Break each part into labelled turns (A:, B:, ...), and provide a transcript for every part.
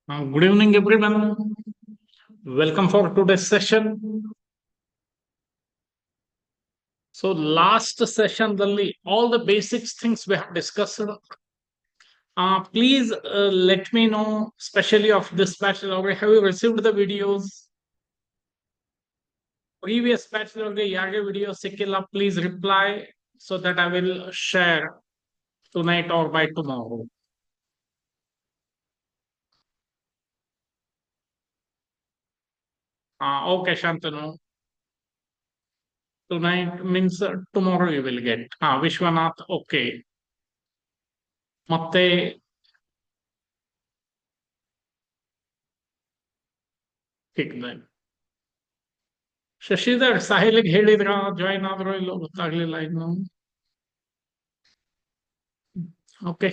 A: Good evening, everyone. Welcome for today's session. So, last session, all the basics things we have discussed. Please let me know, especially of this bachelor, have you received the videos? Previous bachelor, ಯಾರಿಗೆ video ಸಿಕ್ಕಿಲ್ಲ, please reply so that I will share tonight or by tomorrow. Okay, Shantanu. Tonight means tomorrow you will get. Vishwanath, okay. ಮತ್ತೆ ಸಿಕ್ಕಿದೆ. ಶಶಿಧರ್ ಸಾಹಿಲಿಗೆ ಹೇಳಿದ್ರ join ಆದ್ರೋ ಇಲ್ಲೋ ಗೊತ್ತಾಗ್ಲಿಲ್ಲ ಇನ್ನು. Okay,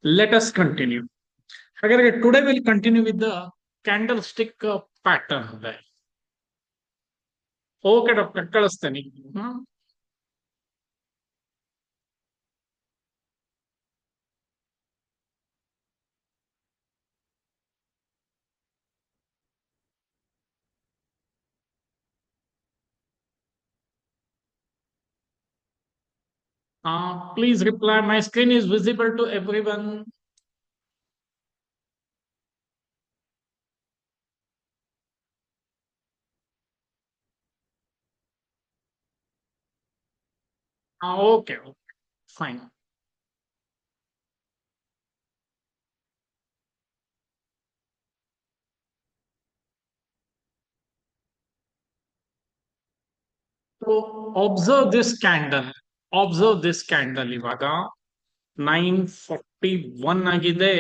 A: let us continue. ಹಾಗಾದ್ರೆ today will continue with the candle stick pattern. Okay doctor, ಕಳಿಸ್ತೇನೆ. Please reply. My screen is visible to everyone. Okay, fine. So observe this candle. Observe this candle. ಇವಾಗ 9:41 ಆಗಿದೆ.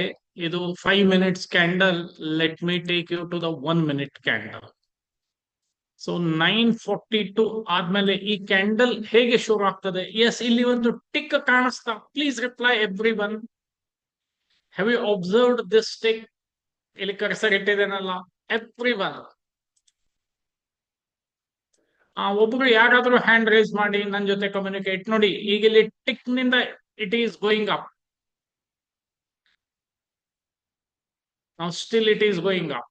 A: ಇದು 5 minutes candle. Let me take you to the 1 minute candle. So 9:42 ಆದ್ಮೇಲೆ ಈ candle ಹೇಗೆ ಶುರು ಆಗ್ತದೆ? S, ಇಲ್ಲಿ ಒಂದು ಟಿಕ್ ಕಾಣಿಸ್ತಾ. Please reply every one. Have you observed this tick? ಇಲ್ಲಿ ಕರ್ಸರ್ ಇಟ್ಟಿದ್ದೇನಲ್ಲ, ಎವ್ರಿ ಒನ್. ಒಬ್ಬರು ಯಾರಾದ್ರೂ ಹ್ಯಾಂಡ್ ರೈಸ್ ಮಾಡಿ ನನ್ನ ಜೊತೆ ಕಮ್ಯುನಿಕೇಟ್ ನೋಡಿ. ಈಗ ಇಲ್ಲಿ ಟಿಕ್ ನಿಂದ it is going up. Still it is going up.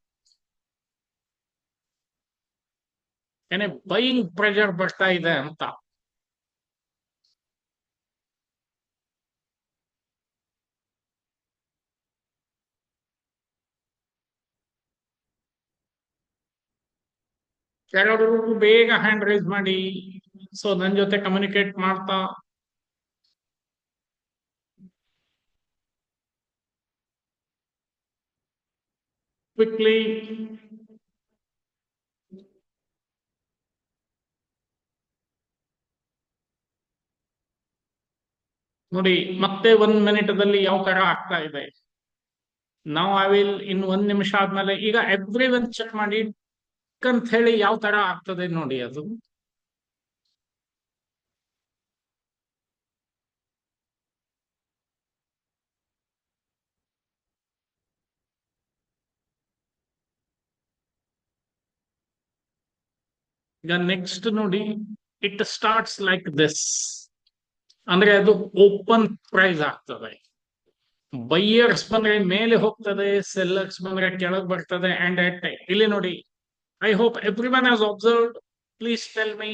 A: ಏನೇ ಬೈಯಿಂಗ್ ಪ್ರೆಷರ್ ಬರ್ತಾ ಇದೆ ಅಂತ. ಯಾರಾದ್ರೂ ಬೇಗ ಹ್ಯಾಂಡ್ ರೈಸ್ ಮಾಡಿ. ಸೊ ನನ್ನ ಜೊತೆ ಕಮ್ಯುನಿಕೇಟ್ ಮಾಡ್ತಾ. ಕ್ವಿಕ್ಲಿ. ನೋಡಿ ಮತ್ತೆ 1 minute ಯಾವ ತರ ಆಗ್ತಾ ಇದೆ. ನಾವು ಐ ವಿಲ್ ಇನ್ 1 ನಿಮಿಷ ಆದ್ಮೇಲೆ ಈಗ ಎವ್ರಿ ಒನ್ ಚೆಕ್ ಮಾಡಿ ಅಂತ ಹೇಳಿ ಯಾವ ತರ ಆಗ್ತದೆ ನೋಡಿ ಅದು. ಈಗ ನೆಕ್ಸ್ಟ್ ನೋಡಿ, ಇಟ್ ಸ್ಟಾರ್ಟ್ಸ್ ಲೈಕ್ ದಿಸ್. ಅಂದ್ರೆ ಅದು ಓಪನ್ ಪ್ರೈಸ್ ಆಗ್ತದೆ. ಬೈಯರ್ಸ್ ಬಂದ್ರೆ ಮೇಲೆ ಹೋಗ್ತದೆ, ಸೆಲ್ಲರ್ಸ್ ಬಂದ್ರೆ ಕೆಳಗೆ ಬರ್ತದೆ. ಅಂಡ್ ಅಟ್ ಇಲ್ಲಿ ನೋಡಿ, I hope every one has observed. Please tell me,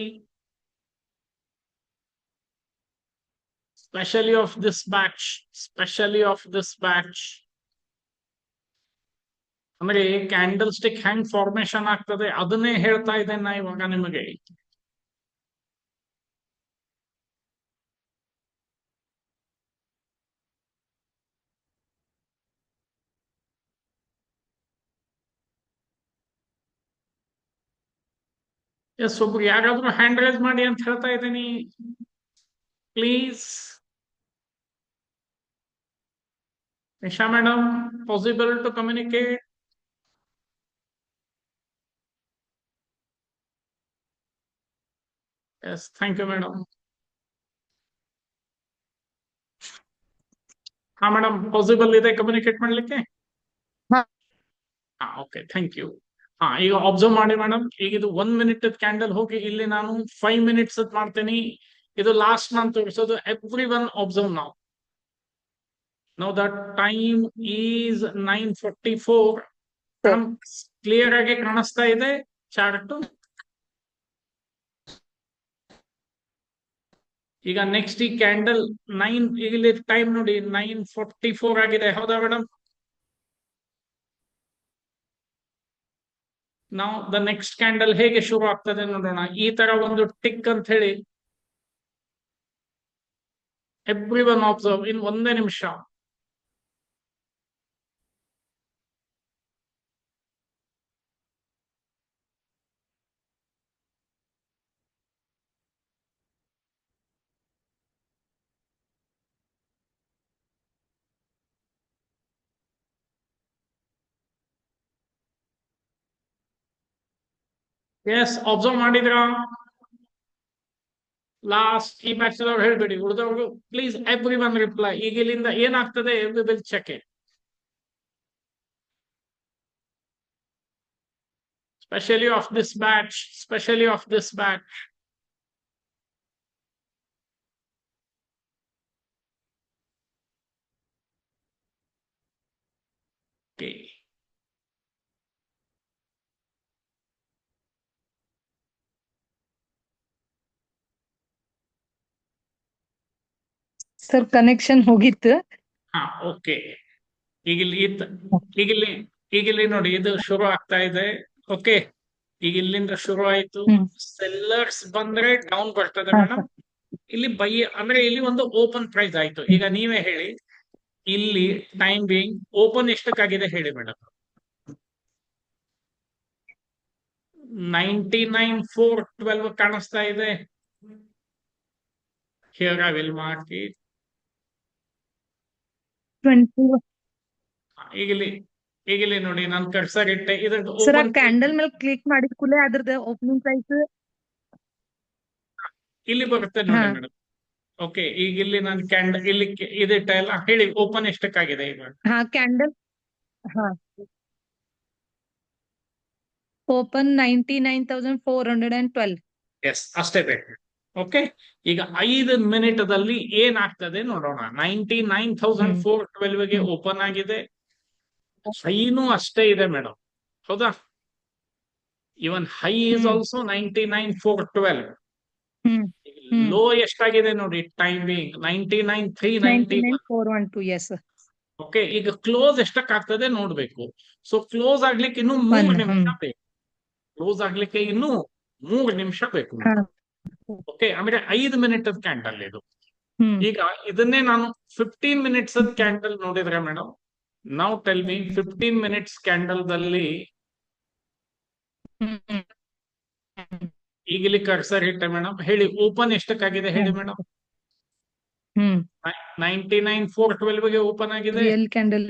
A: specially of this batch, specially of this batch. ಅಂದ್ರೆ ಕ್ಯಾಂಡಲ್ ಸ್ಟಿಕ್ ಹ್ಯಾಂಗ್ ಫಾರ್ಮೇಶನ್ ಆಗ್ತದೆ ಅದನ್ನೇ ಹೇಳ್ತಾ ಇದ್ದೇನೆ ನಾ ಇವಾಗ ನಿಮಗೆ. ಎಸ್, ಒಬ್ರು ಯಾರಾದ್ರೂ ಹ್ಯಾಂಡ್ ರೈಸ್ ಮಾಡಿ ಅಂತ ಹೇಳ್ತಾ ಇದ್ದೀನಿ. Please. Nisha madam, possible to communicate? Yes, thank you madam. ಹಾ ಮೇಡಮ್, ಪಾಸಿಬಲ್ ಇದೆ ಕಮ್ಯುನಿಕೇಟ್ ಮಾಡ್ಲಿಕ್ಕೆ? Okay, thank you. ಈಗ ಅಬ್ಸರ್ವ್ ಮಾಡಿ ಮೇಡಮ್. ಈಗ ಇದು 1 minute ಕ್ಯಾಂಡಲ್ ಹೋಗಿ ಇಲ್ಲಿ ನಾನು 5 minutes ಮಾಡ್ತೀನಿ. ಇದು ಲಾಸ್ಟ್ ನಾನು ತೋರಿಸೋದು. ಎವ್ರಿ ಒನ್ ಅಬ್ಸರ್ವ್ ನಾವು. Now the time is 9:44. Madam clear ಆಗಿ ಕಾಣಿಸ್ತಾ ಇದೆ ಚಾರ್ಟ್. ಈಗ ನೆಕ್ಸ್ಟ್ ಈ ಕ್ಯಾಂಡಲ್ ಇಲ್ಲಿ ಟೈಮ್ ನೋಡಿ 9:44 ಆಗಿದೆ, ಹೌದಾ ಮೇಡಮ್? ನಾವು ದ ನೆಕ್ಸ್ಟ್ ಕ್ಯಾಂಡಲ್ ಹೇಗೆ ಶುರು ಆಗ್ತದೆ ನೋಡೋಣ. ಈ ತರ ಒಂದು ಟಿಕ್ ಅಂತ ಹೇಳಿ ಎವ್ರಿ ಒನ್ ಆಬ್ಸರ್ವ್ ಇನ್ ಒಂದೇ ನಿಮಿಷ. ಎಸ್, ಅಬ್ಸರ್ವ್ ಮಾಡಿದ್ರ? ಲಾಸ್ಟ್ ಈ ಬ್ಯಾಚ್ ಅವ್ರು ಹೇಳ್ಬೇಡಿ, ಉಳಿದವರು ಪ್ಲೀಸ್ ಎವ್ರಿ ಒನ್ ರಿಪ್ಲೈ. ಈಗ ಇಲ್ಲಿಂದ ಏನಾಗ್ತದೆ we will check it. Especially of this batch, especially of this batch. Okay.
B: Sir connection ಹೋಗಿತ್ತು.
A: ಹಾ, ಓಕೆ. ಈಗಿಲ್ಲಿ ನೋಡಿ, ಇದು ಶುರು ಆಗ್ತಾ ಇದೆ. ಓಕೆ, ಈಗ ಇಲ್ಲಿಂದ ಶುರು ಆಯ್ತು. ಸೆಲ್ಲರ್ಸ್ ಬಂದ್ರೆ ಡೌನ್ ಬರ್ತದೆ ಮೇಡಮ್. ಇಲ್ಲಿ ಬೈ ಅಂದ್ರೆ ಇಲ್ಲಿ ಒಂದು ಓಪನ್ ಪ್ರೈಸ್ ಆಯ್ತು. ಈಗ ನೀವೇ ಹೇಳಿ, ಇಲ್ಲಿ ಟೈಮ್ ಬೀಯಿಂಗ್ ಓಪನ್ ಎಷ್ಟಕ್ಕಾಗಿದೆ ಹೇಳಿ ಮೇಡಮ್? 99,412 ಕಾಣಿಸ್ತಾ ಇದೆ. Here I will mark it.
B: 20.
A: ಈಗಿಲ್ಲಿ ನೋಡಿ, ನಾನು ಕರ್ಸರ್ ಇಟ್ಟೆ.
B: ಸರ್ ಆ ಕ್ಯಾಂಡಲ್ ಮೇಲೆ ಕ್ಲಿಕ್ ಮಾಡಿದ ಕೂಡಲೇ ಅದ್ರದ್ದು ಓಪನಿಂಗ್ ಪ್ರೈಸ್
A: ಇಲ್ಲಿ ಬರುತ್ತೆ ನೋಡಿ ಮೇಡಮ್. ಓಕೆ, ಈಗ ಇಲ್ಲಿ ನಾನು ಕ್ಯಾಂಡಲ್ ಇಲ್ಲಿ ಇದಿಟ್ಟ ಎಲ್ಲ ಹೇಳಿ, ಓಪನ್ ಎಷ್ಟಕ್ಕಾಗಿದೆ ಈಗ?
B: ಹಾ, ಕ್ಯಾಂಡಲ್ ಓಪನ್ 99,412.
A: ಎಸ್, ಅಷ್ಟೇ ಬೇಕು. ಓಕೆ, ಈಗ 5 ಮಿನಿಟದಲ್ಲಿ ಏನಾಗ್ತದೆ ನೋಡೋಣ. 99,412 ಗೆ ಓಪನ್ ಆಗಿದೆ. ಹೈನು ಅಷ್ಟೇ ಇದೆ ಮೇಡಮ್, ಹೌದಾ? ಇವನ್ ಹೈ ಇಸ್ ಆಲ್ಸೋ 99,412. ಲೋ ಎಷ್ಟಾಗಿದೆ ನೋಡಿ, ಟೈಮಿಂಗ್ 99,391. ಓಕೆ, ಈಗ ಕ್ಲೋಸ್ ಎಷ್ಟಕ್ಕಾಗ್ತದೆ ನೋಡ್ಬೇಕು. ಸೊ ಕ್ಲೋಸ್ ಆಗ್ಲಿಕ್ಕೆ ಇನ್ನು 3 ನಿಮಿಷ ಬೇಕು. ಕ್ಲೋಸ್ ಆಗ್ಲಿಕ್ಕೆ ಇನ್ನು 3 ನಿಮಿಷ ಬೇಕು. ಓಕೆ, ಆಮೇಲೆ 5 ಮಿನಿಟ್ ಕ್ಯಾಂಡಲ್ ಇದು. ಈಗ ಇದನ್ನೇ ನಾನು 15 ಮಿನಿಟ್ಸ್ ಕ್ಯಾಂಡಲ್ ನೋಡಿದ್ರೆ ಮೇಡಮ್, ನಾವು ಟೆಲ್ ಮಿ 15 ಮಿನಿಟ್ಸ್ ಕ್ಯಾಂಡಲ್ ದಲ್ಲಿ ಈಗ ಇಲ್ಲಿ ಕರ್ಸರ್ ಇಟ್ಟೆ ಮೇಡಮ್. ಹೇಳಿ, ಓಪನ್ ಎಷ್ಟಕ್ಕಾಗಿದೆ ಹೇಳಿ ಮೇಡಮ್? 99,412 ಗೆ ಓಪನ್ ಆಗಿದೆ.
B: ಕ್ಯಾಂಡಲ್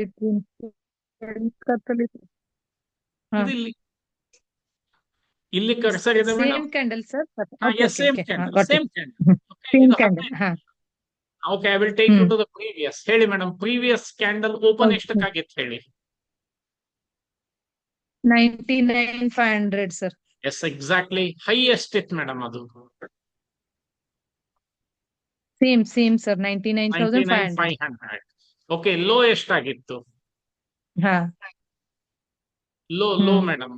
A: ಇಲ್ಲಿ ಕರ್ಸರ್ ಇದೆ madam.
B: Candle sir.
A: Same candle. Okay, I will take you to the previous. ಹೇಳಿ ಮೇಡಮ್, ಪ್ರೀವಿಯಸ್ ಕ್ಯಾಂಡಲ್ ಓಪನ್ ಎಷ್ಟಕ್ಕಾಗಿತ್ತು ಹೇಳಿ?
B: 99,500 ಸರ್.
A: Yes, exactly. ಹೈ ಎಷ್ಟಿತ್ತು ಮೇಡಮ್ ಅದು?
B: Same sir, 99,500.
A: ಓಕೆ, ಲೋ ಎಷ್ಟಾಗಿತ್ತು? Low madam.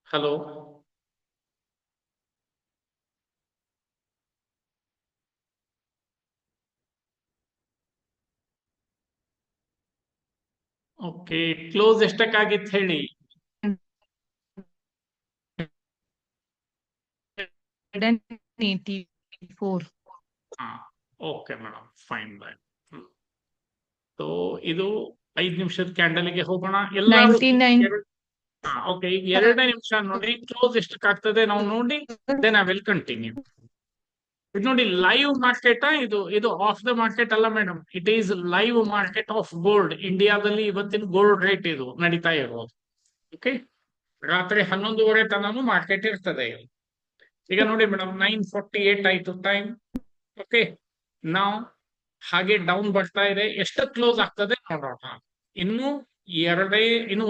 A: Hello, okay, close ಎಷ್ಟಕ್ಕಾಗಿತ್ತು ಹೇಳಿ?
B: 184.
A: Okay madam, fine. So ಇದು 5 ನಿಮಿಷದ ಕ್ಯಾಂಡಲ್ಗೆ ಹೋಗೋಣ ಎಲ್ಲ. ಓಕೆ, ಈಗ 2 ನಿಮಿಷ ನೋಡಿ, ಕ್ಲೋಸ್ ಎಷ್ಟಕ್ಕಾಗ್ತದೆ ನಾವು ನೋಡಿ, ದೆನ್ ಐ ವಿಲ್ ಕಂಟಿನ್ಯೂ. ಇದು ನೋಡಿ, ಲೈವ್ ಮಾರ್ಕೆಟ್. ಇದು ಆಫ್ ದ ಮಾರ್ಕೆಟ್ ಅಲ್ಲ madam, it is live market of gold. ಇಂಡಿಯಾದಲ್ಲಿ ಇವತ್ತಿನ ಗೋಲ್ಡ್ ರೇಟ್ ಇದು ನಡೀತಾ ಇರೋದು. ಓಕೆ, ರಾತ್ರಿ 11:30 ತನಕ ಮಾರ್ಕೆಟ್ ಇರ್ತದೆ. ಈಗ ನೋಡಿ ಮೇಡಮ್, 9:48 ಆಯ್ತು ಟೈಮ್. ಓಕೆ, ನಾವು ಹಾಗೆ ಡೌನ್ ಬರ್ತಾ ಇದೆ. ಎಷ್ಟು ಕ್ಲೋಸ್ ಆಗ್ತದೆ ನೋಡೋಣ. ಇನ್ನು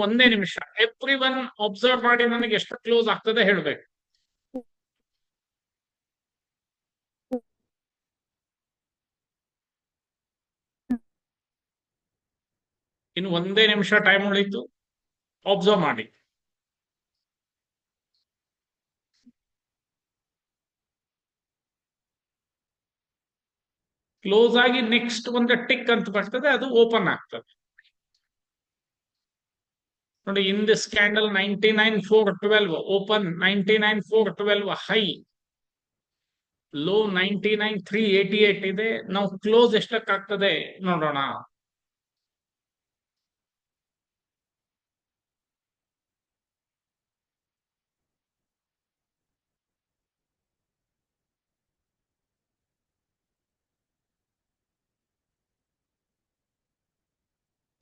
A: ಒಂದೇ ನಿಮಿಷ. ಎವ್ರಿ ಒನ್ ಅಬ್ಸರ್ವ್ ಮಾಡಿ, ನನಗೆ ಎಷ್ಟು ಕ್ಲೋಸ್ ಆಗ್ತದೆ ಹೇಳ್ಬೇಕು. ಇನ್ನು ಒಂದೇ ನಿಮಿಷ ಟೈಮ್ ಉಳಿತು, ಅಬ್ಸರ್ವ್ ಮಾಡಿ. ಕ್ಲೋಸ್ ಆಗಿ ನೆಕ್ಸ್ಟ್ ಒಂದು ಟಿಕ್ ಅಂತ ಬರ್ತದೆ, ಅದು ಓಪನ್ ಆಗ್ತದೆ. ನೋಡಿ, in this candle 99,412 open, 99,412 high, low 99,388 ಇದೆ. ನಾವು ಕ್ಲೋಸ್ ಎಷ್ಟಕ್ಕಾಗ್ತದೆ ನೋಡೋಣ.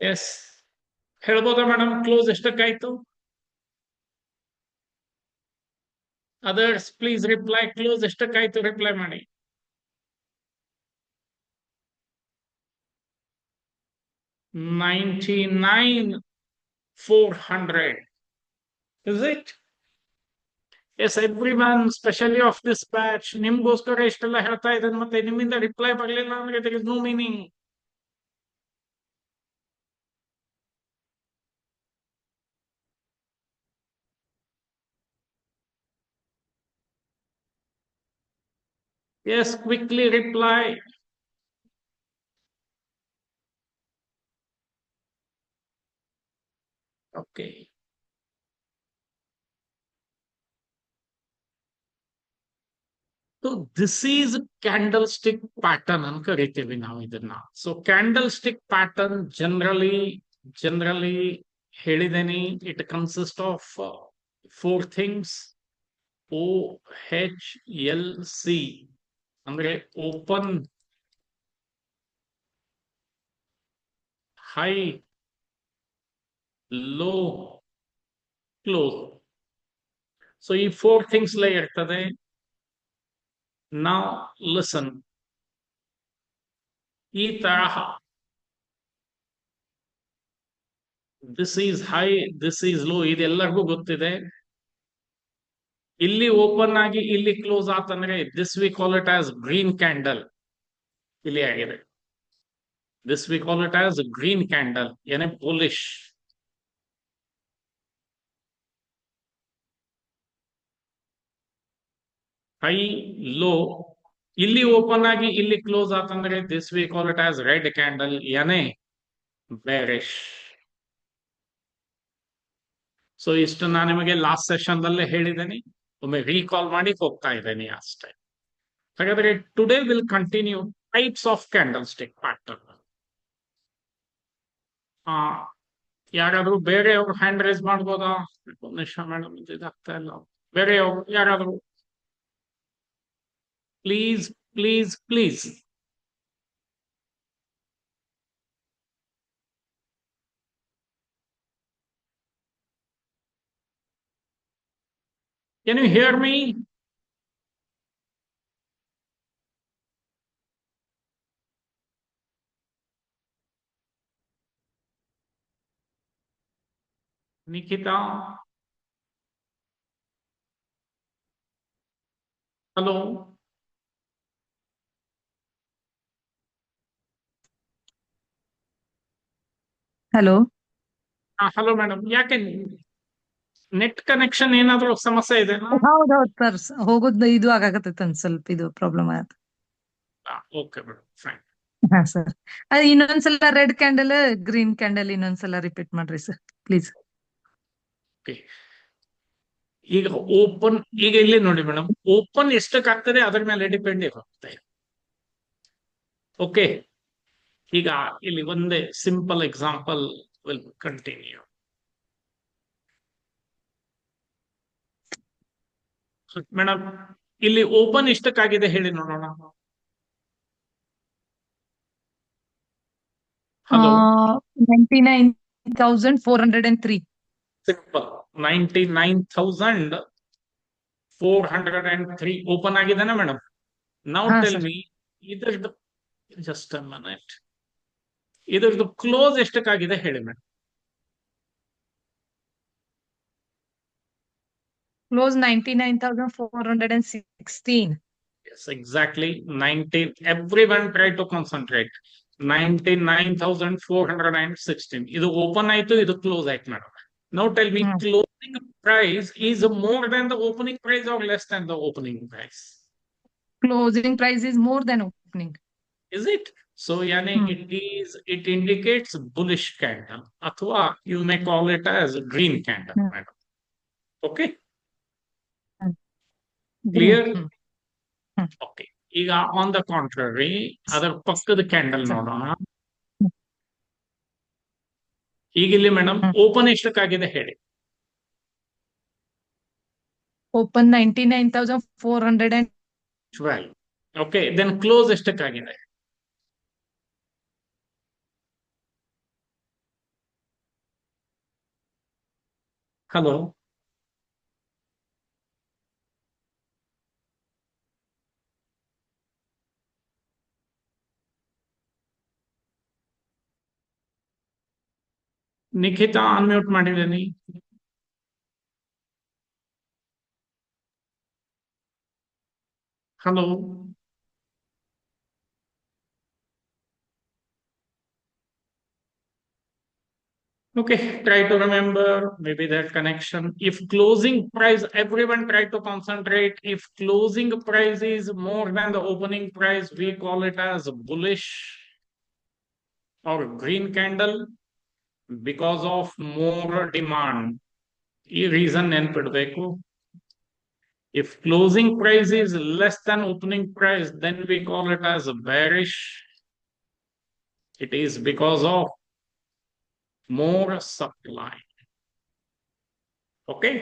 A: ಎಸ್, ಹೇಳ್ಬೋದಾ ಮೇಡಮ್ ಕ್ಲೋಸ್ ಎಷ್ಟಕ್ಕಾಯ್ತು? Others please reply. ಕ್ಲೋಸ್ ಎಷ್ಟಕ್ಕಾಯ್ತು ರಿಪ್ಲೈ ಮಾಡಿ. 99,400. Is it? Yes everyone, specially of this batch, ನಿಮ್ಗೋಸ್ಕರ ಇಷ್ಟೆಲ್ಲ ಹೇಳ್ತಾ ಇದ್ದೇನೆ. ಮತ್ತೆ ನಿಮ್ಮಿಂದ ರಿಪ್ಲೈ ಬರಲಿಲ್ಲ ಅಂದ್ರೆ there is no meaning. Yes, quickly reply. Okay. So this is candlestick pattern ಅಂತ ಕರಿತೀವಿ ನಾವು ಇದನ್ನ. ಸೊ ಕ್ಯಾಂಡಲ್ಸ್ಟಿಕ್ ಪ್ಯಾಟರ್ನ್ ಜನರಲಿ ಹೇಳಿದ್ದೇನೆ, it consist of 4 things. OHLC ಅಂದ್ರೆ open, high, low, close. So ಈ 4 ಥಿಂಗ್ಸ್ ಇರ್ತದೆ. ನಾವು ಲಿಸನ್, ಈ ತರಹ this is high, this is low, ಇದೆಲ್ಲರಿಗೂ ಗೊತ್ತಿದೆ. ಇಲ್ಲಿ ಓಪನ್ ಆಗಿ ಇಲ್ಲಿ ಕ್ಲೋಸ್ ಆತಂದ್ರೆ this we call it as green candle. ಇಲ್ಲಿ ಆಗಿದೆ, this we call it as green candle, ಏನೇ ಬುಲಿಶ್. ಹೈ, ಲೋ, ಇಲ್ಲಿ ಓಪನ್ ಆಗಿ ಇಲ್ಲಿ ಕ್ಲೋಸ್ ಆತಂದ್ರೆ this we call it as red candle, ಏನೇ ಬೇರಿಶ್. ಸೊ ಇಷ್ಟು ನಾನು ನಿಮಗೆ ಲಾಸ್ಟ್ ಸೆಷನ್ ದಲ್ಲೇ ಹೇಳಿದ್ದೇನೆ, ಒಮ್ಮೆ ರೀಕಾಲ್ ಮಾಡಿ ಹೋಗ್ತಾ ಇದ್ದೇನೆ ಅಷ್ಟೇ. ಹಾಗಾದ್ರೆ today will continue types of candle stick pattern. ಯಾರಾದ್ರೂ ಬೇರೆಯವ್ರು ಹ್ಯಾಂಡ್ ರೈಸ್ ಮಾಡ್ಬೋದಾ? ನಿಶಾ ಮೇಡಮ್ ಇದಾಗ್ತಾ ಇಲ್ಲ. ಬೇರೆಯವ್ರು ಯಾರಾದ್ರೂ please please please. Can you hear me? Nikita? Hello?
B: Hello.
A: Hello madam, ಯಾಕೆ ನೆಟ್ ಕನೆಕ್ಷನ್ ಏನಾದ್ರೂ ಸಮಸ್ಯೆ ಇದೆ?
B: ಹೌದೌದು ಸರ್, ಹೋಗೋದು ಇದು ಆಗಾಕತ್ತೈತೆ ಒಂದ್ ಸ್ವಲ್ಪ ಇದು ಪ್ರಾಬ್ಲಮ್ ಆಗತ್ತೆ.
A: Okay madam, fine.
B: ಹಾ ಸರ್, ಅದು ಇನ್ನೊಂದ್ಸಲ ರೆಡ್ ಕ್ಯಾಂಡಲ್, ಗ್ರೀನ್ ಕ್ಯಾಂಡಲ್ ಇನ್ನೊಂದ್ಸಲ ರಿಪೀಟ್ ಮಾಡ್ರಿ ಸರ್ ಪ್ಲೀಸ್.
A: ಓಕೆ, ಈಗ ಓಪನ್, ಈಗ ಇಲ್ಲಿ ನೋಡಿ ಮೇಡಮ್, ಓಪನ್ ಎಷ್ಟಕ್ಕಾಗ್ತದೆ ಅದರ ಮೇಲೆ ಡಿಪೆಂಡ್ ಇರುತ್ತೆ. ಓಕೆ, ಈಗ ಇಲ್ಲಿ ಒಂದೇ simple example will continue. Madam, ಇಲ್ಲಿ ಓಪನ್ ಎಷ್ಟಕ್ಕಾಗಿದೆ ಹೇಳಿ ನೋಡೋಣ. ಹಲೋ,
B: 99,403.
A: ಸಿಂಪಲ್, 99,403 ಓಪನ್ ಆಗಿದೆನಾ ಮೇಡಮ್? ನೌ ಟೆಲ್ ಮಿ, ಇದರದ್ದು ಜಸ್ಟ್ ಅ ಮಿನಿಟ್, ಇದರದ್ದು ಕ್ಲೋಸ್ ಎಷ್ಟಕ್ಕಾಗಿದೆ ಹೇಳಿ madam.
B: Close 99,416.
A: Yes, exactly 19. Everyone try to concentrate. 99,416. ಇದು ಓಪನ್ ಆಯ್ತು, ಇದು ಕ್ಲೋಸ್ ಆಯ್ತು madam. Now tell me,
B: hmm
A: closing price is more than the opening price or less than the opening price?
B: closing price is more than opening.
A: Is it? So, yani
B: hmm
A: it indicates bullish candle. Athwa you may call it as green candle,
B: hmm
A: madam. Okay,
B: green
A: clear?
B: Hmm hmm
A: Okay. ಈಗ on the contrary, ಅದರ ಪಕ್ಕದ candle
B: sir
A: ನೋಡೋಣ. ಈಗ ಇಲ್ಲಿ madam
B: ಹ್ಮ್
A: open ಎಷ್ಟಕ್ಕಾಗಿದೆ ಹೇಳಿ?
B: Open 99,412.
A: 12. Okay, then close ಎಷ್ಟಕ್ಕಾಗಿದೆ? Hello, Nikhita unmute ಮಾಡಿದ್ದೀನಿ. Hello, okay, try to remember maybe that connection. If closing price, everyone try to concentrate. If closing price is more than the opening price, we call it as bullish or green candle because of more demand. ಈ reason ನೆನ್ಪಿಡ್ಬೇಕು. If closing price is less than opening price, then we call it as bearish. It is because of more supply. Okay,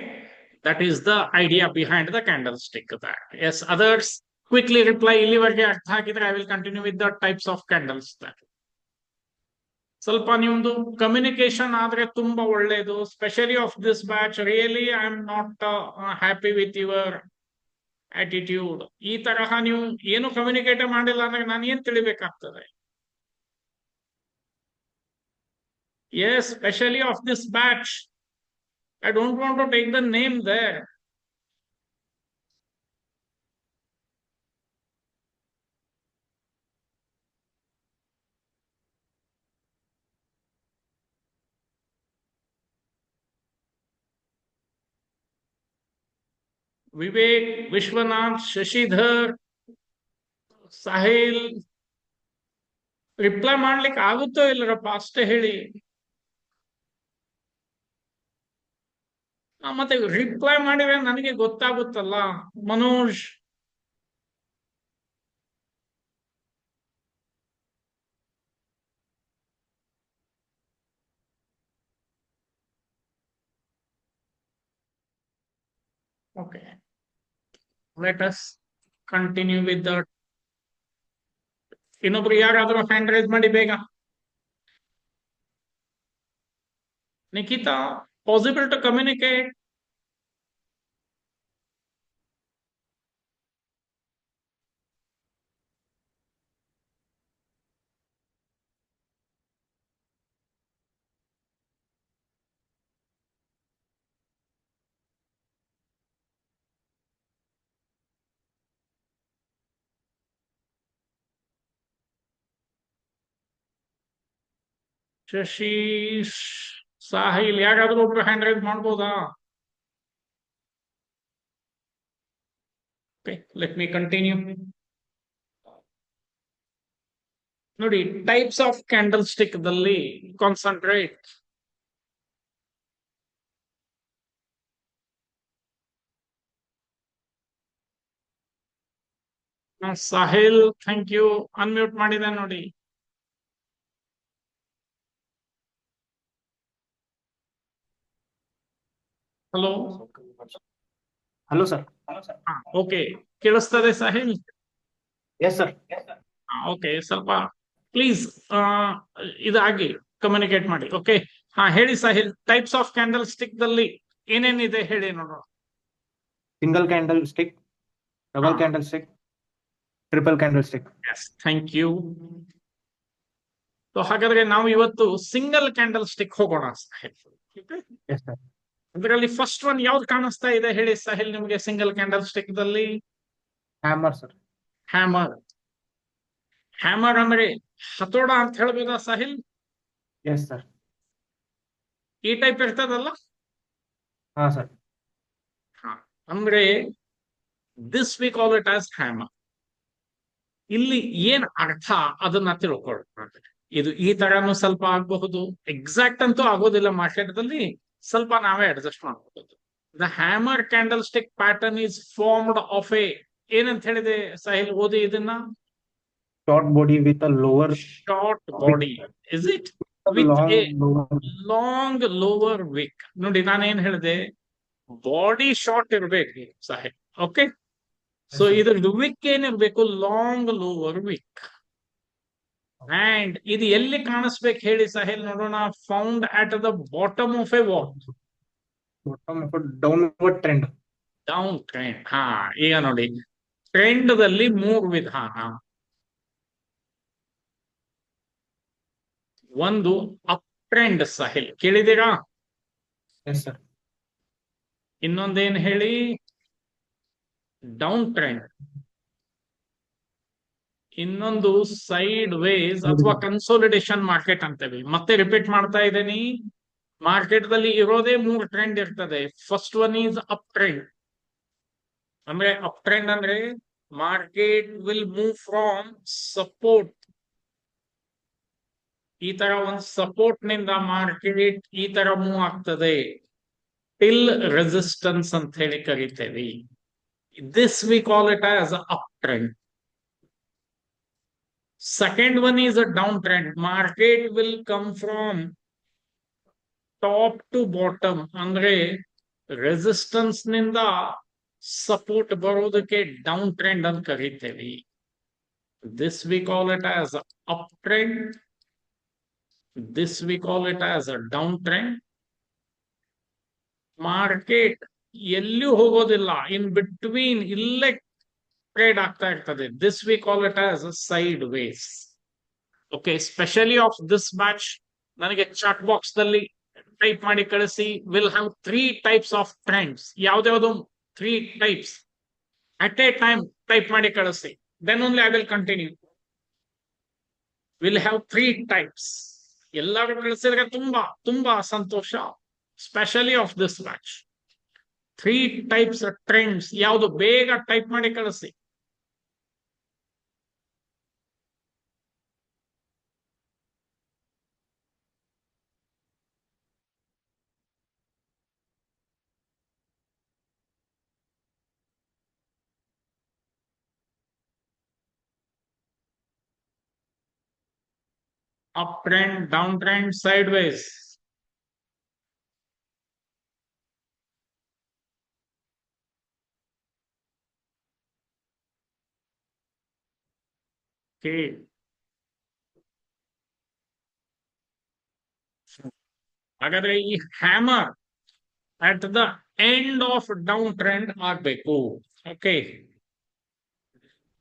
A: that is the idea behind the candlestick. That yes, others quickly reply. ಇಲ್ಲಿವರೆಗೆ ಅರ್ಥ ಆಗಿದ್ರೆ I will continue with the types of candles. That ಸ್ವಲ್ಪ ನಿಮ್ದು communication ಆದ್ರೆ ತುಂಬಾ ಒಳ್ಳೇದು. Specially of this batch, really I am not happy with your attitude. ಈ ತರಹ ನೀವು ಏನು ಕಮ್ಯುನಿಕೇಟ್ ಮಾಡಿಲ್ಲ ಅಂದ್ರೆ ನಾನು ಏನ್ ತಿಳಿಬೇಕಾಗ್ತದೆ? Yes, especially of this batch. I don't want to take the name there. Vivek, Vishwanath, Shashidhar, Sahil, reply ಮಾಡ್ಲಿಕ್ಕೆ ಆಗುತ್ತೋ ಇಲ್ಲರಪ್ಪ ಅಷ್ಟೇ ಹೇಳಿ. ಮತ್ತೆ ರಿಪ್ಲೈ ಮಾಡಿದ್ರೆ ನನಗೆ ಗೊತ್ತಾಗುತ್ತಲ್ಲ. Manoj, okay, let us continue with the. ಇನ್ನೊಬ್ರು ಯಾರಾದ್ರೂ ಹ್ಯಾಂಡ್ ರೈಸ್ ಮಾಡಿ ಬೇಗ. Nikhita, possible to communicate? Shashish, Sahil, ಯಾರಾದ್ರೂ ಒಬ್ರು ಹ್ಯಾಂಡ್ ರೈಸ್ ಮಾಡ್ಬೋದಾ? Okay, let me continue. ನೋಡಿ, ಟೈಪ್ಸ್ ಆಫ್ ಕ್ಯಾಂಡಲ್ ಸ್ಟಿಕ್ ದಲ್ಲಿ concentrate. Sahil, thank you, unmute ಮಾಡಿದೆ ನೋಡಿ. Hello,
C: hello sir.
A: ಓಕೆ, ಕೇಳಿಸ್ತದೆ ಸಾಹಿಲ್?
C: Yes sir.
A: ಓಕೆ, ಸ್ವಲ್ಪ ಪ್ಲೀಸ್ ಇದಾಗಿ ಕಮ್ಯುನಿಕೇಟ್ ಮಾಡಿ. ಓಕೆ, ಹಾ ಹೇಳಿ Sahil, types of candle stick ದಲ್ಲಿ ಏನೇನಿದೆ ಹೇಳಿ ನೋಡೋಣ.
C: Single candle stick, double candle stick, triple candle stick.
A: Yes, thank you. ಹಾಗಾದ್ರೆ ನಾವು ಇವತ್ತು ಸಿಂಗಲ್ ಕ್ಯಾಂಡಲ್ ಸ್ಟಿಕ್ ಹೋಗೋಣ ಸಾಹಿಲ್.
C: Yes sir.
A: ಅದರಲ್ಲಿ ಫಸ್ಟ್ ಒನ್ ಯಾವ್ದು ಕಾಣಿಸ್ತಾ ಇದೆ ಹೇಳಿ ಸಾಹಿಲ್ ನಿಮ್ಗೆ ಸಿಂಗಲ್ ಕ್ಯಾಂಡಲ್ ಸ್ಟಿಕ್ ದಲ್ಲಿ?
C: Hammer sir.
A: ಹ್ಯಾಮರ್. ಹ್ಯಾಮರ್ ಅಂದ್ರೆ ಹತೋಡ ಅಂತ ಹೇಳ್ಬೋದಾ ಸಾಹಿಲ್?
C: Yes, sir.
A: ಈ ಟೈಪ್ ಇರ್ತದಲ್ಲ.
C: ಹಾ ಸರ್.
A: ಹಾ, ಅಂದ್ರೆ this we call it as hammer. ಇಲ್ಲಿ ಏನ್ ಅರ್ಥ ಅದನ್ನ ತಿಳ್ಕೊಳ್ಬೇಕು. ಇದು ಈ ತರನು ಸ್ವಲ್ಪ ಆಗಬಹುದು, ಎಕ್ಸಾಕ್ಟ್ ಅಂತೂ ಆಗೋದಿಲ್ಲ ಮಾರ್ಕೆಟ್ದಲ್ಲಿ, ಸ್ವಲ್ಪ ನಾವೇ ಅಡ್ಜಸ್ಟ್ ಮಾಡಬಹುದು. The hammer candle stick pattern is formed of A, ಏನಂತ ಹೇಳಿದೆ ಸಾಹಿಲ್, ಓದಿ ಇದನ್ನ.
C: Short body with a lower,
A: short body, is it,
C: a
A: with
C: long
A: a
C: lower.
A: Long lower wick. ನೋಡಿ ನಾನೇನ್ ಹೇಳಿದೆ, ಬಾಡಿ ಶಾರ್ಟ್ ಇರ್ಬೇಕು ಸಾಹಿಲ್. Okay, so
C: sir.
A: ಇದ್ರದ್ದು wick ಏನಿರ್ಬೇಕು, ಲಾಂಗ್ ಲೋವರ್ ವಿಕ್. ಅಂಡ್ ಇದು ಎಲ್ಲಿ ಕಾಣಿಸ್ಬೇಕು ಹೇಳಿ ಸಾಹಿಲ್ ನೋಡೋಣ. Found at the bottom of a wall,
C: Bottom of a downward trend.
A: Down trend. ಹಾ, ಈಗ ನೋಡಿ, ಟ್ರೆಂಡ್ ದಲ್ಲಿ ಮೂರು ವಿಧಾನ. ಒಂದು ಅಪ್ ಟ್ರೆಂಡ್ ಸಾಹಿಲ್, ಕೇಳಿದ್ದೀರಾ?
C: Yes, sir.
A: ಇನ್ನೊಂದೇನ್ ಹೇಳಿ, ಡೌನ್ ಟ್ರೆಂಡ್. ಇನ್ನೊಂದು ಸೈಡ್ ವೇಸ್ ಅಥವಾ ಕನ್ಸೋಲಿಡೇಷನ್ ಮಾರ್ಕೆಟ್ ಅಂತೇವಿ. ಮತ್ತೆ ರಿಪೀಟ್ ಮಾಡ್ತಾ ಇದ್ದೀನಿ, ಮಾರ್ಕೆಟ್ ದಲ್ಲಿ ಇರೋದೇ ಮೂರು ಟ್ರೆಂಡ್ ಇರ್ತದೆ. First one is up trend. ಅಂದ್ರೆ ಅಪ್ ಟ್ರೆಂಡ್ ಅಂದ್ರೆ market will move from support, ಈ ತರ ಒಂದು ಸಪೋರ್ಟ್ ನಿಂದ ಮಾರ್ಕೆಟ್ ಈ ತರ ಮೂವ್ ಆಗ್ತದೆ, ಟಿಲ್ ರೆಸಿಸ್ಟೆನ್ಸ್ ಅಂತ ಹೇಳಿ ಕರಿತೇವೆ. This we call it as up trend. Second one is a downtrend. Market will come from top to bottom. ಅಂದ್ರೆ ರೆಸಿಸ್ಟೆನ್ಸ್ ನಿಂದ ಸಪೋರ್ಟ್ ಬರೋದಕ್ಕೆ ಡೌನ್ ಟ್ರೆಂಡ್ ಅಂತ ಕರಿತೇವೆ. This we call it as a uptrend. This we call it as a downtrend. Market ಎಲ್ಲೂ ಹೋಗೋದಿಲ್ಲ, in between ಇಲ್ಲೇ trade ಆಗ್ತಾ ಇರ್ತದೆ. This we call it as sideways. Okay, specially of this batch ನನಗೆ chat box ದಲ್ಲಿ type ಮಾಡಿ ಕಳಿಸಿ. Will have 3 types of trends. ಯಾವ್ದಾವ್ದು 3 types at a time type ಮಾಡಿ ಕಳಿಸಿ. Then only I will continue. Will have 3 types. ಎಲ್ಲರೂ ಕಳಿಸಿದ್ರೆ ತುಂಬಾ ತುಂಬಾ ಸಂತೋಷ, specially of this batch. 3 types trends ಯಾವುದು, ಬೇಗ ಟೈಪ್ ಮಾಡಿ ಕಳಿಸಿ. Uptrend, downtrend, sideways. Okay. ಹಾಗಾದ್ರೆ ಈ hammer at the end of down trend ಆಗ್ಬೇಕು. Okay,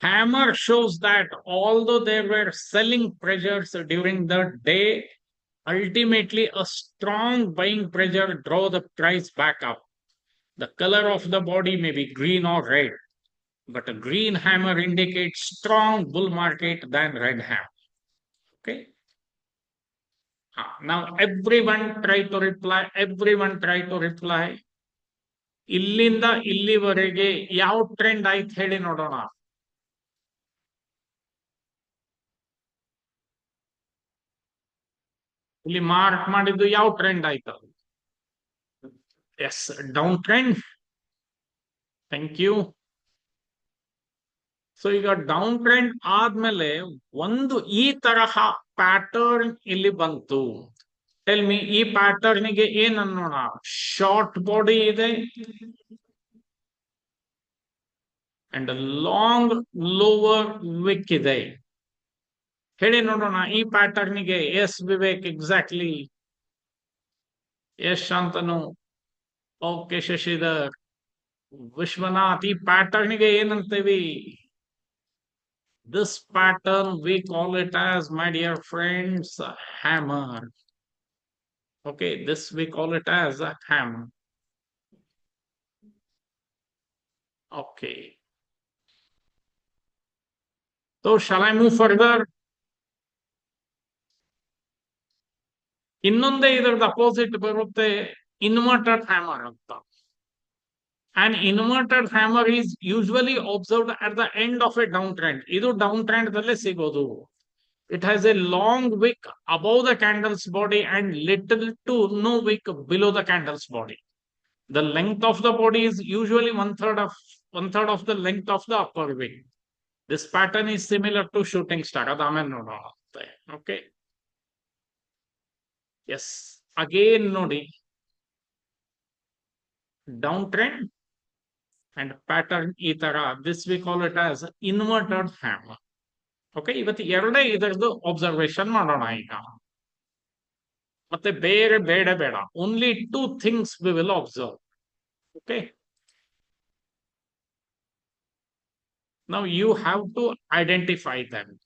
A: hammer shows that although there were selling pressures during the day, ultimately a strong buying pressure drove the price back up. The color of the body may be green or red, but a green hammer indicates strong bull market than red hammer. Okay. Now everyone try to reply. Everyone try to reply. ಇಲ್ಲಿಂದ ಇಲ್ಲಿವರೆಗೆ ಯಾವ trend ಆಯ್ತು ಹೇಳಿ ನೋಡೋಣ. ಇಲ್ಲಿ mark ಮಾಡಿದ್ದು ಯಾವ trend ಆಯ್ತು? Yes, down trend. Thank you. So ಈಗ ಡೌನ್ ಟ್ರೆಂಡ್ ಆದ್ಮೇಲೆ ಒಂದು ಈ ತರಹ ಪ್ಯಾಟರ್ನ್ ಇಲ್ಲಿ ಬಂತು. ಟೆಲ್ ಮಿ, ಈ ಪ್ಯಾಟರ್ನ್ ಗೆ ಏನ್ ಅನ್ನೋಣ? ಶಾರ್ಟ್ ಬಾಡಿ ಇದೆ ಅಂಡ್ ಲಾಂಗ್ ಲೋವರ್ ವಿಕ್ ಇದೆ. ಹೇಳಿ ನೋಡೋಣ ಈ ಪ್ಯಾಟರ್ನ್ ಗೆ. Yes Vivek, exactly. Yes Shantanu, okay Shashidhar, Vishwanath, ಈ ಪ್ಯಾಟರ್ನ್ ಗೆ ಏನಂತೀವಿ? This pattern we call it as, my dear friends, a hammer. Okay, this we call it as a hammer. Okay. So shall I move further? ಇನ್ನೊಂದೇ ಇದರದ opposite ಬರುತ್ತೆ inverted hammer ಅಂತ. An inverted hammer is usually observed at the end of a downtrend. ಇದು down trend ದಲ್ಲೇ ಸಿಗೋದು. It has a long wick above the candle's body and little to no wick below the candle's body. The length of the body is usually one third of the length of the upper wick. This pattern is similar to shooting star. ಅದು ಆಮೇಲೆ ನೋಡೋಣ. Okay. Yes. Again ನೋಡಿ. Downtrend and pattern ಈ ತರ. This we call it as inverted hammer. Okay, ಇವತ್ತು ಎರಡೇ ಇದರದ್ದು observation ಮಾಡೋಣ ಈಗ. ಮತ್ತೆ ಬೇರೆ ಬೇಡ. Only 2 things we will observe. Okay, now you have to identify them.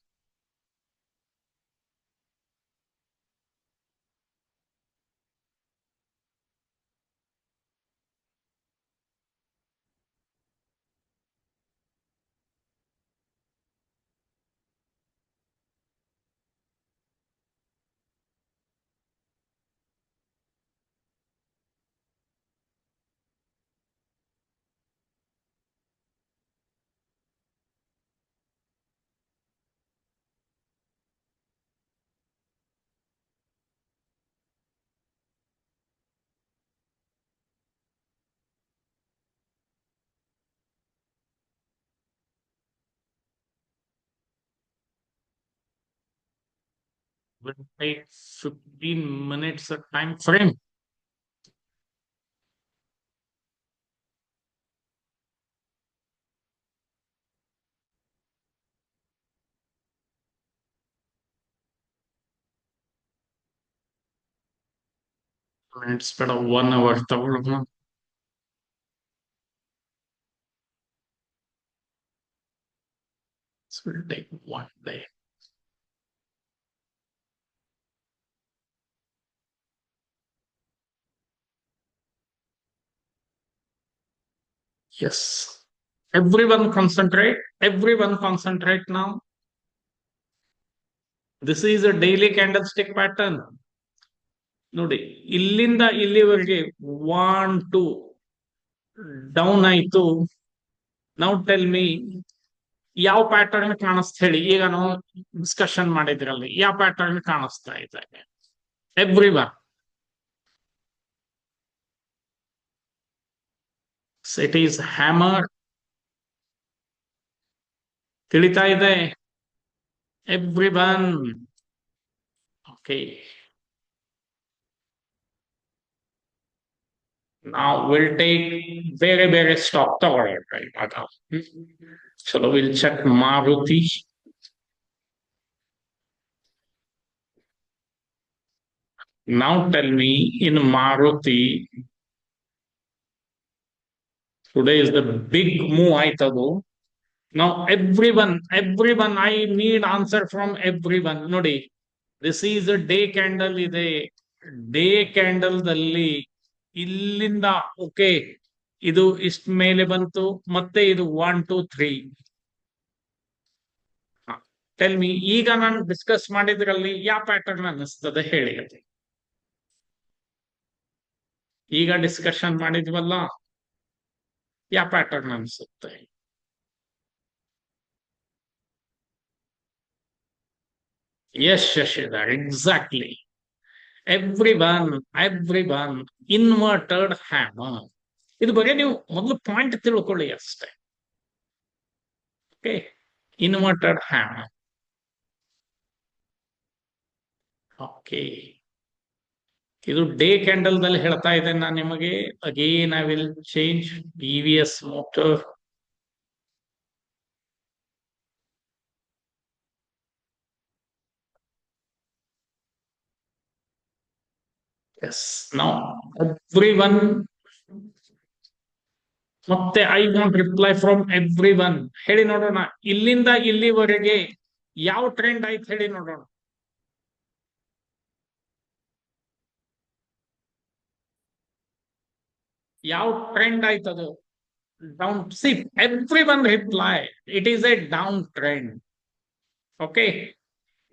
A: Will take 15 minutes a time frame. Minutes ಬೇಡ, 1 hour ತಗೊಳ್ಳೋಣ. This will take 1 day. Yes. Everyone concentrate now. This is a daily candlestick pattern. ನೋಡಿ, ಇಲ್ಲಿಂದ ಇಲ್ಲಿವರೆಗೆ 1 2 down ಆಯ್ತು. Now tell ಮಿ ಯಾವ pattern ಕಾಣಿಸ್ತಾ ಹೇಳಿ. ಈಗ ನಾವು ಡಿಸ್ಕಷನ್ ಮಾಡಿದ್ರಲ್ಲಿ ಯಾವ ಪ್ಯಾಟರ್ನ್ ಕಾಣಿಸ್ತಾ ಇದೆ? ಎವ್ರಿವನ್. It is hammer. ತಿಳಿತಾ ಇದೆ ಎವ್ರಿವನ್? ಓಕೆ, ನಾವು ವಿಲ್ ಟೇಕ್ ಬೇರೆ ಸ್ಟಾಕ್ ತಗೊಳ್ಳೋಣ ಇವಾಗ. ಚಲೋ, will check Maruti. Now tell me, in Maruti, today is the big move ಆಯ್ತದು. Now everyone, I need answer from everyone. ನೋಡಿ, this is a day candle ಇದೆ. Day candle ದಲ್ಲಿ ಇಲ್ಲಿಂದ okay, ಇದು ಇಷ್ಟ ಮೇಲೆ ಬಂತು, ಮತ್ತೆ ಇದು 1 2 3. ಟೆಲ್ ಮಿ, ಈಗ ನಾನು ಡಿಸ್ಕಸ್ ಮಾಡಿದ್ರಲ್ಲಿ ಯಾವ ಪ್ಯಾಟರ್ನ್ ಅನ್ನಿಸ್ತದೆ ಹೇಳಿ. ಅದು ಈಗ ಡಿಸ್ಕಷನ್ ಮಾಡಿದ್ವಲ್ಲ, ಯಾವ ಪ್ಯಾಟರ್ನ್ ಅನ್ಸುತ್ತೆ? Yes Shashidhar, exactly. Everyone inverted hammer. ಇದು ಬಗ್ಗೆ ನೀವು ಮೊದಲು ಪಾಯಿಂಟ್ ತಿಳ್ಕೊಳ್ಳಿ ಅಷ್ಟೇ. Okay, inverted hammer. ಓಕೆ, ಇದು ಡೇ ಕ್ಯಾಂಡಲ್ ದಲ್ಲಿ ಹೇಳ್ತಾ ಇದ್ದೇನೆ ನಾನು ನಿಮಗೆ. Again I will change PVS motor. Yes, now everyone, ಮತ್ತೆ I want reply from everyone. ಹೇಳಿ ನೋಡೋಣ, ಇಲ್ಲಿಂದ ಇಲ್ಲಿವರೆಗೆ ಯಾವ ಟ್ರೆಂಡ್ ಆಯ್ತು ಹೇಳಿ ನೋಡೋಣ. ಯಾವ ಟ್ರೆಂಡ್ ಆಯ್ತದು? Down. See, everyone reply, it is a down trend. Okay,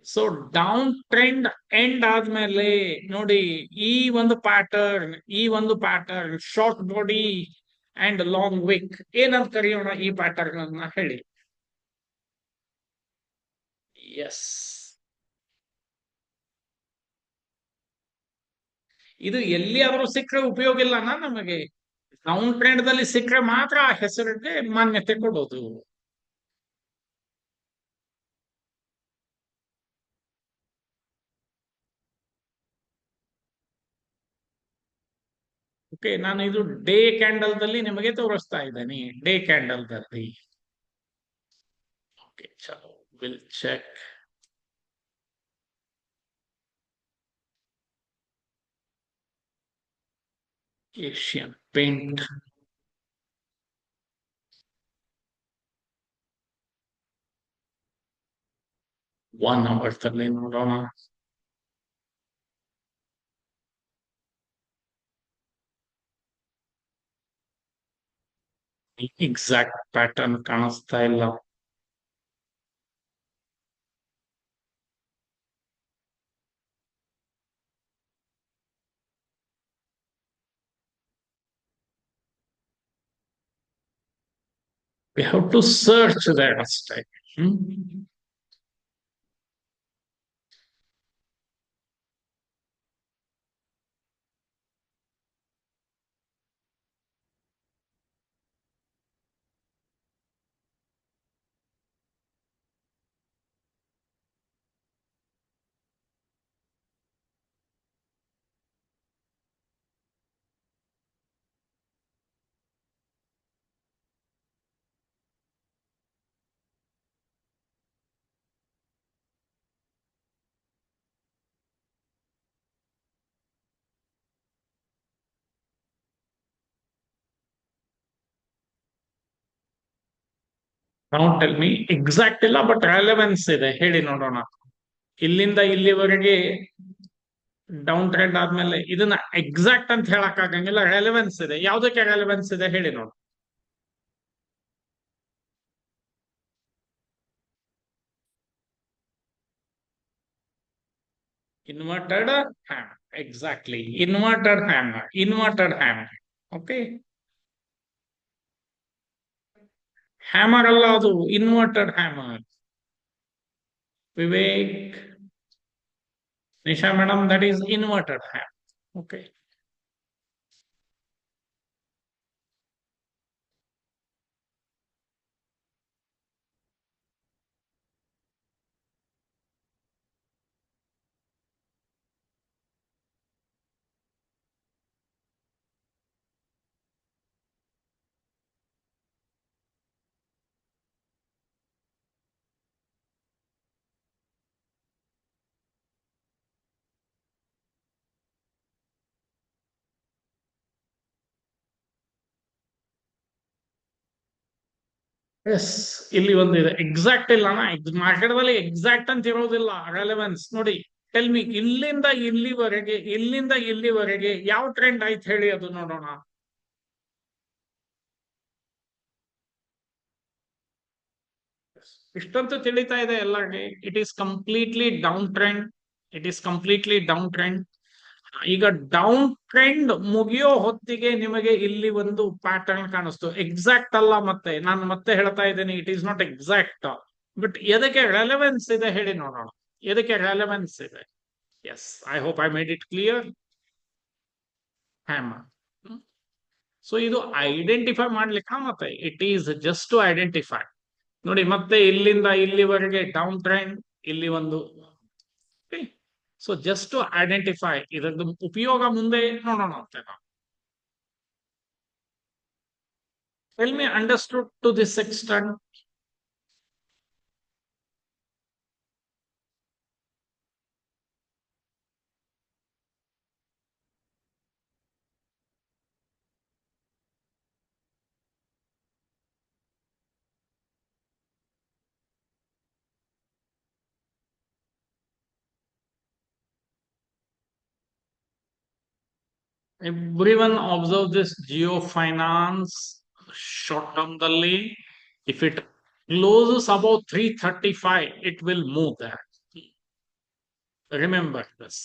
A: so down trend end ಆದ್ಮೇಲೆ ನೋಡಿ, ಈ ಒಂದು pattern short body and long wick ಏನಂತ ಕರೆಯೋಣ ಈ ಪ್ಯಾಟರ್ನ್ ಅನ್ನ ಹೇಳಿ? ಎಸ್, ಇದು ಎಲ್ಲಿಯಾದ್ರೂ ಸಿಕ್ಕರೆ ಉಪಯೋಗ ಇಲ್ಲನಾ ನಮಗೆ? ಡೌನ್ ಟ್ರೆಂಡ್ ದಲ್ಲಿ ಸಿಕ್ಕರೆ ಮಾತ್ರ ಆ ಹೆಸರಿಗೆ ಮಾನ್ಯತೆ ಕೊಡೋದು. ಓಕೆ, ನಾನು ಇದು ಡೇ ಕ್ಯಾಂಡಲ್ ದಲ್ಲಿ ನಿಮಗೆ ತೋರಿಸ್ತಾ ಇದ್ದೇನೆ. ಡೇ ಕ್ಯಾಂಡಲ್ ದಲ್ಲಿ ಓಕೆ, ಚಲೋ will check. Asian Paint, one hour ದಲ್ಲಿ ನೋಡೋಣ. ಎಕ್ಸಾಕ್ಟ್ ಪ್ಯಾಟರ್ನ್ ಕಾಣಿಸ್ತಾ ಇಲ್ಲ. We have to search that ಅಷ್ಟೇ. Now tell me, ಎಕ್ಸಾಕ್ಟ್ ಇಲ್ಲ ಬಟ್ ರೆಲೆವೆನ್ಸ್ ಇದೆ, ಹೇಳಿ ನೋಡೋಣ. ಇಲ್ಲಿಂದ ಇಲ್ಲಿವರೆಗೆ ಡೌನ್ ಟ್ರೆಂಡ್ ಆದ್ಮೇಲೆ ಇದನ್ನ ಎಕ್ಸಾಕ್ಟ್ ಅಂತ ಹೇಳಕ್ ಆಗಂಗಿಲ್ಲ, ರೆಲೆವೆನ್ಸ್ ಇದೆ. ಯಾವ್ದಕ್ಕೆ ರೆಲೆವೆನ್ಸ್ ಇದೆ ಹೇಳಿ ನೋಡು? Inverted hammer, exactly, inverted hammer. Okay, hammer ಅಲ್ಲ ಅದು, inverted hammer. Vivek, Nisha madam, that is inverted hammer. Okay, yes, ಇಲ್ಲಿ ಒಂದಿದೆ. ಎಕ್ಸಾಕ್ಟ್ ಇಲ್ಲ ಮಾರ್ಕೆಟ್ ದಲ್ಲಿ ಎಕ್ಸಾಕ್ಟ್ ಅಂತ ಇರೋದಿಲ್ಲ, ರೆಲೆವೆನ್ಸ್ ನೋಡಿ. ಟೆಲ್ ಮಿ, ಇಲ್ಲಿಂದ ಇಲ್ಲಿವರೆಗೆ ಯಾವ ಟ್ರೆಂಡ್ ಆಯ್ತು ಹೇಳಿ, ಅದು ನೋಡೋಣ. ಇಷ್ಟಂತೂ ತಿಳಿತಾ ಇದೆ ಎಲ್ಲರಿಗೆ. It is completely down trend. ಈಗ ಡೌನ್ ಟ್ರೆಂಡ್ ಮುಗಿಯೋ ಹೊತ್ತಿಗೆ ನಿಮಗೆ ಇಲ್ಲಿ ಒಂದು ಪ್ಯಾಟರ್ನ್ ಕಾಣಿಸ್ತು. ಎಕ್ಸಾಕ್ಟ್ ಅಲ್ಲ, ನಾನು ಮತ್ತೆ ಹೇಳ್ತಾ ಇದ್ದೇನೆ, it is not exact. But ಎದಕ್ಕೆ ರೆಲೆವೆನ್ಸ್ ಇದೆ ಹೇಳಿ ನೋಡೋಣ? ಎದಕ್ಕೆ ರೆಲೆವೆನ್ಸ್ ಇದೆ? Yes, I hope I made it clear. Hammer. So ಇದು ಐಡೆಂಟಿಫೈ ಮಾಡ್ಲಿಕ್ಕೆ, ಮತ್ತೆ it is just to identify. ನೋಡಿ, ಮತ್ತೆ ಇಲ್ಲಿಂದ ಇಲ್ಲಿವರೆಗೆ ಡೌನ್ ಟ್ರೆಂಡ್, ಇಲ್ಲಿ ಒಂದು. ಸೊ ಜಸ್ಟ್ ಟು ಐಡೆಂಟಿಫೈ, ಇದರದ್ದು ಉಪಯೋಗ ಮುಂದೆ ನೋಡೋಣ ಅಂತ ನಾವು. Tell me, understood to this extent? Everyone observe this geofinance short term dalli. If it closes above 335, it will move there. Remember this.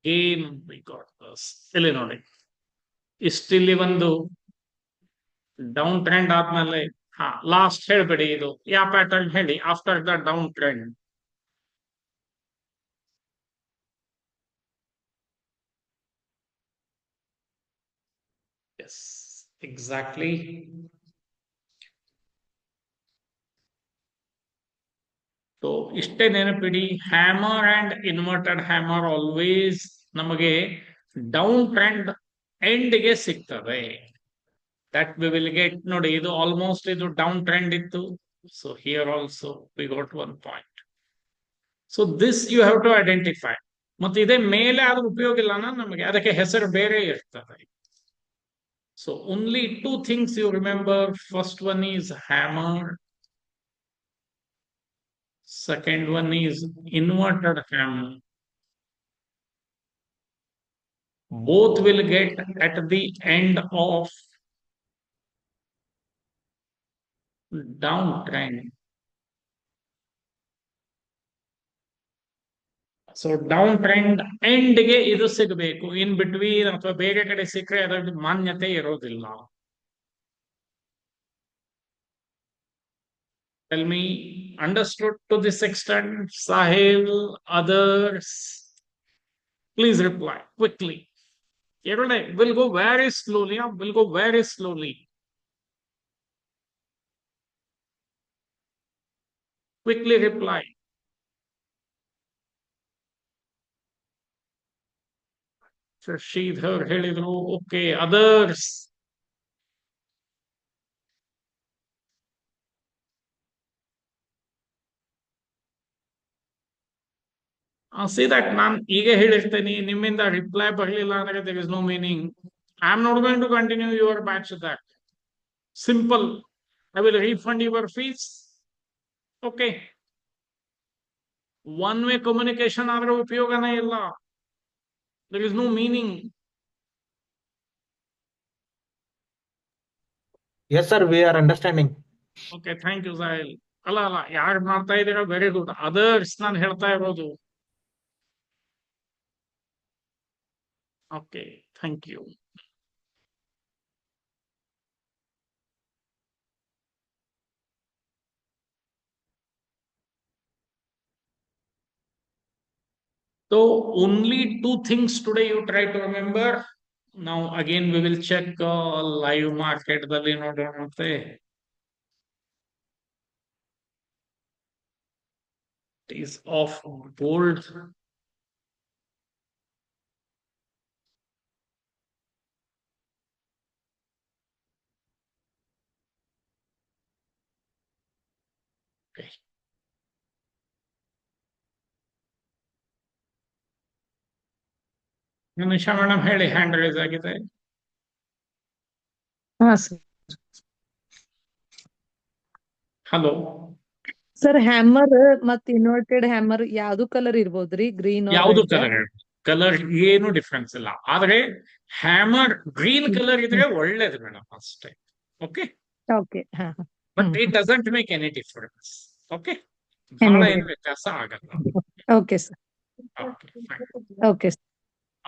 A: Again, we got this. ಇಲ್ಲಿ ನೋಡಿ, ಇಷ್ಟಿಲ್ಲಿ ಒಂದು down trend ಆದ್ಮೇಲೆ ಲಾಸ್ಟ್ ಹೇಳ್ಬಿಡಿ, ಇದು ಯಾವ ಪ್ಯಾಟರ್ನ್ ಹೇಳಿ after the down trend. Yes, exactly. So ಇಷ್ಟೇ ನೆನಪಿಡಿ, hammer and inverted hammer always ನಮಗೆ ಡೌನ್ ಟ್ರೆಂಡ್ ಎಂಡ್ಗೆ ಸಿಗ್ತದೆ. That we will get. ನೋಡಿ, ಇದು ಆಲ್ಮೋಸ್ಟ್ ಇದು ಡೌನ್ ಟ್ರೆಂಡ್ ಇತ್ತು. So here also we got 1 point. So this you have to identify. ಮತ್ತೆ ಇದೇ ಮೇಲೆ ಆದ್ರೂ ಉಪಯೋಗ ಇಲ್ಲ ನಮಗೆ, ಅದಕ್ಕೆ ಹೆಸರು ಬೇರೆ ಇರ್ತದೆ. So only 2 things you remember. First one is hammer, second one is inverted hammer. Both will get at the end of downtrend. So downtrend end ಗೆ ಇದು ಸಿಗಬೇಕು. ಇನ್ ಬಿಟ್ವೀನ್ ಅಥವಾ ಬೇರೆ ಕಡೆ ಸಿಕ್ಕರೆ ಅದರ ಮಾನ್ಯತೆ ಇರೋದಿಲ್ಲ. Tell me, understood to this extent? Sahil, others, please reply quickly. We'll go very slowly. We'll go very slowly. Quickly reply. Shashidhar ಹೇಳಿದ್ರು. Okay, others. See that ನಾನು ಈಗ ಹೇಳಿರ್ತೇನೆ, ನಿಮ್ಮಿಂದ ರಿಪ್ಲೈ ಬರಲಿಲ್ಲ ಅಂದ್ರೆ there is no meaning. I am not going to continue your batch with that. Simple. I will refund your fees. Okay. One way communication ಆದ್ರೆ ಉಪಯೋಗನೇ ಇಲ್ಲ. There is no meaning.
C: Yes, sir, we are understanding.
A: Okay, thank you, Sahil. ಅಲ್ಲ ಯಾರು ಮಾಡ್ತಾ ಇದ್ದೀರಾ, very good. Others ನಾನು ಹೇಳ್ತಾ ಇರೋದು. Okay, thank you. So only 2 things today you try to remember. Now again we will check live market ದಲ್ಲಿ ನೋಡೋಣಂತೆ. It is of gold. Okay. ನಿಮಿಷ ಮೇಡಮ್ ಹೇಳಿ, ಹ್ಯಾಂಡ್ ರೈಸ್ ಆಗಿದೆ.
B: ಹಾ ಸರ್.
A: ಹಲೋ
B: ಸರ್, ಹ್ಯಾಮರ್ ಮತ್ ಇನ್ವರ್ಟೆಡ್ ಹ್ಯಾಮರ್ ಯಾವ್ದು colour ಇರ್ಬೋದ್ರಿ? Green
A: ಯಾವುದು ಕಲರ್ ಏನು ಡಿಫ್ರೆನ್ಸ್ ಇಲ್ಲ. ಆದ್ರೆ ಹ್ಯಾಮರ್ ಗ್ರೀನ್ ಕಲರ್ ಇದ್ರೆ ಒಳ್ಳೇದು ಮೇಡಮ್, ಅಷ್ಟೇ. Okay
B: okay. ಹಾ,
A: but it doesn't make any difference. Okay, ಬಹಳ ಏನು ವ್ಯತ್ಯಾಸ ಆಗಲ್ಲ.
B: Okay sir. Okay.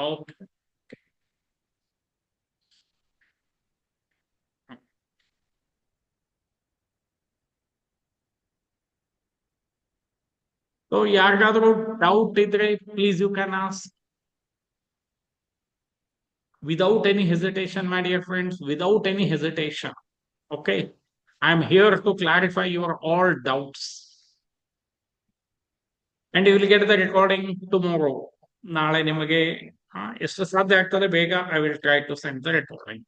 A: Okay. So ಯಾರಿಗಾದ್ರೂ ಡೌಟ್ ಇದ್ರೆ please you can ask without any hesitation, my dear friends, without any hesitation. Okay, I am here to clarify your all doubts, and you will get the recording tomorrow. ನಾಳೆ ನಿಮಗೆ ಎಷ್ಟು ಸಾಧ್ಯ ಆಗ್ತದೆ ಬೇಗ I will try to send the recording.